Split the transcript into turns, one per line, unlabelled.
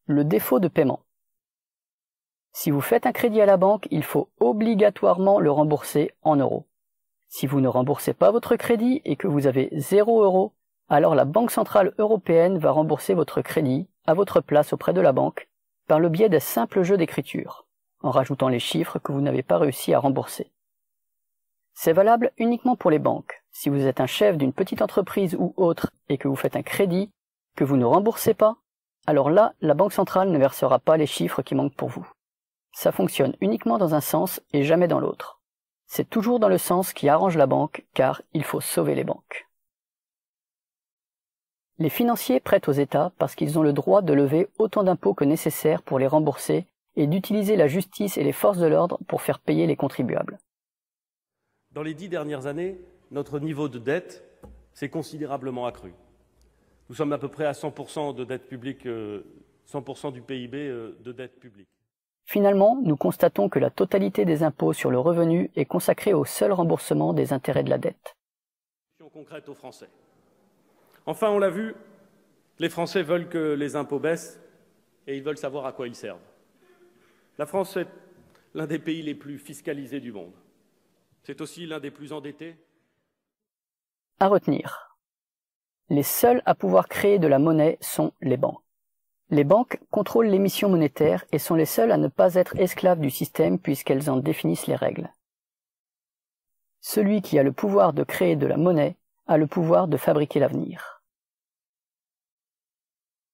Le défaut de paiement. Si vous faites un crédit à la banque, il faut obligatoirement le rembourser en euros. Si vous ne remboursez pas votre crédit et que vous avez 0 €, alors la Banque centrale européenne va rembourser votre crédit à votre place auprès de la banque par le biais d'un simple jeu d'écriture, en rajoutant les chiffres que vous n'avez pas réussi à rembourser. C'est valable uniquement pour les banques. Si vous êtes un chef d'une petite entreprise ou autre et que vous faites un crédit que vous ne remboursez pas, alors là, la Banque centrale ne versera pas les chiffres qui manquent pour vous. Ça fonctionne uniquement dans un sens et jamais dans l'autre. C'est toujours dans le sens qui arrange la banque, car il faut sauver les banques. Les financiers prêtent aux États parce qu'ils ont le droit de lever autant d'impôts que nécessaire pour les rembourser et d'utiliser la justice et les forces de l'ordre pour faire payer les contribuables.
Dans les 10 dernières années, notre niveau de dette s'est considérablement accru. Nous sommes à peu près à 100% de dette publique, 100% du PIB de dette publique.
Finalement, nous constatons que la totalité des impôts sur le revenu est consacrée au seul remboursement des intérêts de la dette.
Concrète aux Français. Enfin, on l'a vu, les Français veulent que les impôts baissent et ils veulent savoir à quoi ils servent. La France est l'un des pays les plus fiscalisés du monde. C'est aussi l'un des plus endettés.
À retenir. Les seuls à pouvoir créer de la monnaie sont les banques. Les banques contrôlent l'émission monétaire et sont les seules à ne pas être esclaves du système puisqu'elles en définissent les règles. Celui qui a le pouvoir de créer de la monnaie a le pouvoir de fabriquer l'avenir.